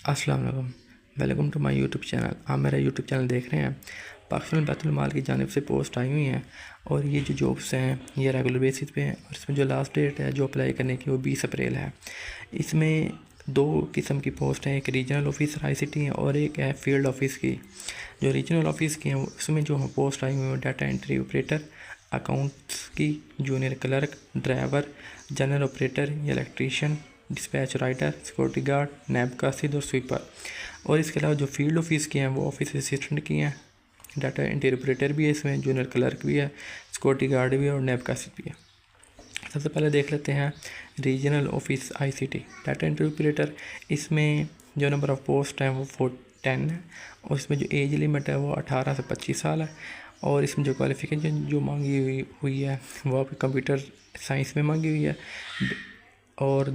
अस्सलाम वालेकुम, welcome to my YouTube channel. आप मेरा यूट्यूब चैनल देख रहे हैं। पाकिस्तान बैतुल माल की जानिब से पोस्ट आई हुई हैं और ये जो जॉब्स हैं ये रेगुलर बेसिस पे हैं और इसमें जो लास्ट डेट है जो अप्लाई करने की वो 20 अप्रैल है। इसमें दो किस्म की पोस्ट हैं, एक रीजनल ऑफिसर ICT है और एक है फील्ड ऑफिस की। जो रीजनल ऑफिस की हैं उसमें जो पोस्ट आई हुई है डाटा एंट्री ऑपरेटर, अकाउंट्स की, junior clerk, driver, general operator, electrician, dispatch writer, security guard, नैब कासिद और स्वीपर। और इसके अलावा जो फील्ड ऑफिस की हैं वो ऑफिस असिस्टेंट की हैं, डाटा एंट्री ऑपरेटर भी है, इसमें जूनियर क्लर्क भी है, सिक्योरिटी गार्ड भी है और नैब कासिद भी है। सबसे पहले देख लेते हैं regional office ICT data entry operator. इसमें जो नंबर ऑफ़ पोस्ट हैं वो 10 है और इसमें जो एज लिमिट है वो 18 से 25 साल है। और इसमें जो क्वालिफ़िकेशन जो मांगी हुई है वो आपकी कंप्यूटर साइंस में मांगी हुई है और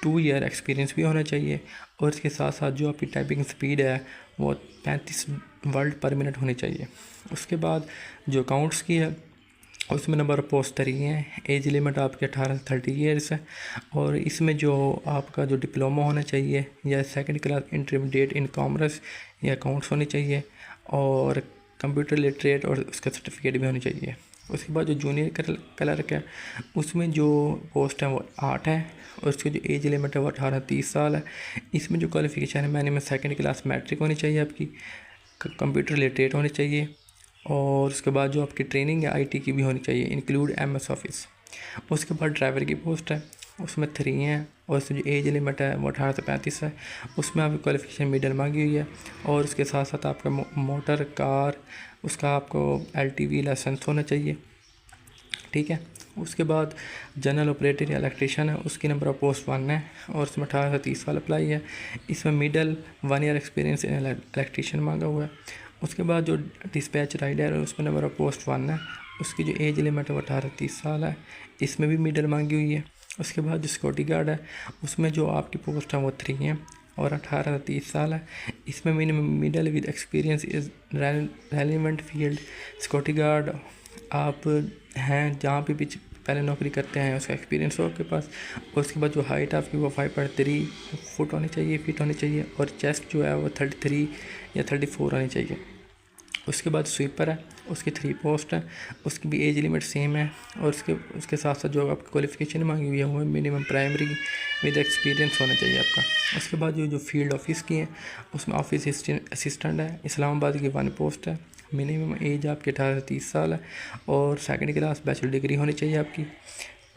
2 ईयर एक्सपीरियंस भी होना चाहिए। और इसके साथ साथ जो आपकी टाइपिंग स्पीड है वो 35 वर्ड पर मिनट होनी चाहिए। उसके बाद जो अकाउंट्स की है उसमें नंबर ऑफ पोस्ट 3 हैं, एज लिमिट आपकी 18 से 30 ईयर्स है। और इसमें जो आपका जो डिप्लोमा होना चाहिए या second class intermediate in commerce या अकाउंट्स होनी चाहिए और कंप्यूटर लिटरेट और उसका सर्टिफिकेट भी होनी चाहिए। उसके बाद जो जूनियर क्लर्क है उसमें जो पोस्ट है वो 8 है और उसकी जो एज लिमिट है वो 18-30 साल है। इसमें जो क्वालिफ़िकेशन है मैंने सेकंड क्लास मैट्रिक होनी चाहिए, आपकी कंप्यूटर लिटरेट होनी चाहिए और उसके बाद जो आपकी ट्रेनिंग है IT की भी होनी चाहिए, इंक्लूड MS ऑफिस। उसके बाद ड्राइवर की पोस्ट है उसमें 3 हैं और उसकी जो एज लिमिट है वो 18 से 35 है। उसमें आपकी क्वालिफ़िकेशन मिडल मांगी हुई है और उसके साथ साथ आपका मोटर कार उसका आपको LTV लाइसेंस होना चाहिए, ठीक है। उसके बाद जनरल ऑपरेटर या इलेक्ट्रीशियन है, उसकी नंबर ऑफ पोस्ट 1 है और उसमें 18 से 30 साल अप्लाई है। इसमें middle 1 year experience in electrician मांगा हुआ है। उसके बाद जो डिस्पैच राइडर है उसमें नंबर ऑफ पोस्ट 1 है, उसकी जो एज लिमिट है वो 18-30 साल है, इसमें भी मिडल मांगी हुई है। उसके बाद जो सिक्योरिटी गार्ड है उसमें जो आपकी पोस्ट है वो 3 है और 18 से 30 साल है, इसमें minimum middle with experience is relevant field. Security guard आप हैं जहाँ पे भी पहले नौकरी करते हैं उसका एक्सपीरियंस हो आपके पास। और उसके बाद जो हाइट आपकी वो 5.3 फुट होनी चाहिए, फीट होनी चाहिए और चेस्ट जो है वो 33 या 34 होनी चाहिए। उसके बाद स्वीपर है उसकी 3 पोस्ट है, उसकी भी एज लिमिट सेम है और उसके साथ साथ जो आपकी क्वालिफ़िकेशन मांगी हुई है वो मिनिमम प्राइमरी विद एक्सपीरियंस होना चाहिए आपका। उसके बाद जो फील्ड ऑफिस की है उसमें ऑफिस असिस्टेंट है, इस्लामाबाद की 1 पोस्ट है, मिनिमम एज आपकी 18 से 30 साल है और सेकंड क्लास बैचलर डिग्री होनी चाहिए आपकी।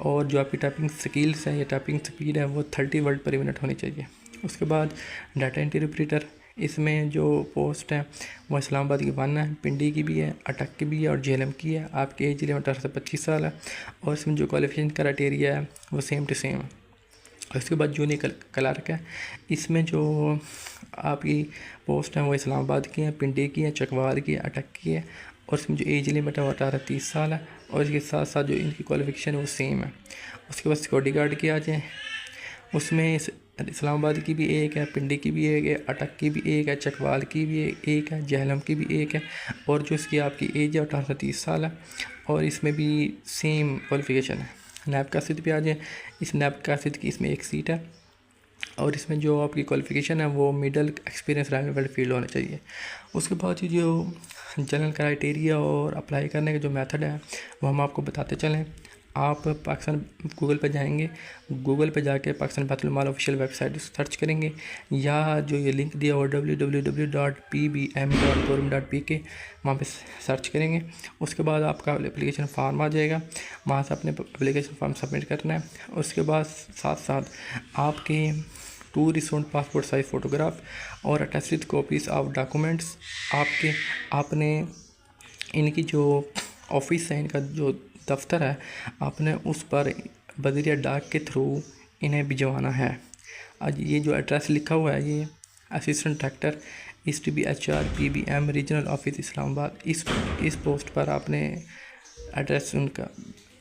और जो आपकी टाइपिंग स्किल्स है या टाइपिंग स्पीड है वो 30 वर्ड पर मिनट होनी चाहिए। उसके बाद डाटा एंट्री ऑपरेटर, इसमें जो पोस्ट है वो इस्लामाबाद की 1 है, पिंडी की भी है, अटक की भी है और JLM की है। आपकी एज लिमिट 18 से 25 साल है और इसमें जो क्वालिफिकेशन क्राइटेरिया है वो सेम टू सेम है। उसके बाद जूनियर क्लर्क है, इसमें जो आपकी पोस्ट है वो इस्लामाबाद की है, पिंडी की है, चकवाल की है, अटक की है और इसमें जो एज लिमिट है वो 18-30 साल है और इसके साथ साथ जो इनकी क्वालिफिकेशन है वो सेम है। उसके बाद सिक्योरिटी गार्ड की आ जाए, उसमें इस्लामाबाद की भी एक है, पिंडी की भी एक है, अटक की भी एक है, चकवाल की भी एक है, JLM की भी एक है और जो इसकी आपकी एज है 18 से 30 साल है और इसमें भी सेम क्वालिफिकेशन है। नैब कासिद पे आ जाए, इस नैब कासिद की इसमें 1 सीट है और इसमें जो आपकी क्वालिफ़िकेशन है वो मिडल एक्सपीरियंस रेलेवेंट फील्ड होना चाहिए। उसके बाद जो जनरल क्राइटेरिया और अप्लाई करने का जो मेथड है वो हम आपको बताते चलें। आप पाकिस्तान गूगल पे जाएंगे, गूगल पे जाके पाकिस्तान बैतुल माल ऑफिशियल वेबसाइट सर्च करेंगे या जो ये लिंक दिया हुआ www.pbm.government.pk वहाँ पे सर्च करेंगे। उसके बाद आपका एप्लीकेशन फॉर्म आ जाएगा, वहाँ से अपने एप्लीकेशन फॉर्म सबमिट करना है। उसके बाद साथ साथ आपके 2 रिसेंट पासपोर्ट साइज फ़ोटोग्राफ और अटैच्ड कॉपीज़ ऑफ डॉक्यूमेंट्स आपने इनकी जो ऑफिस है, इनका जो दफ्तर है, आपने उस पर बदरिया डाक के थ्रू इन्हें भिजवाना है। आज ये जो एड्रेस लिखा हुआ है ये assistant director STB HR PBM regional office Islamabad, इस पोस्ट पर आपने एड्रेस उनका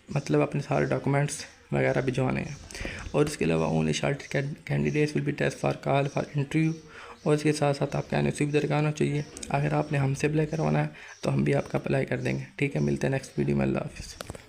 मतलब अपने सारे डॉक्यूमेंट्स वगैरह भिजवाने हैं। और इसके अलावा only shorted candidates will be test for call for interview और इसके साथ साथ आपका NOC भी दरकार होना चाहिए। अगर आपने हमसे अप्लाई करवाना है तो हम भी आपका अप्लाई कर देंगे, ठीक है। मिलते हैं नेक्स्ट वीडियो में। अल्लाह हाफ़िज़।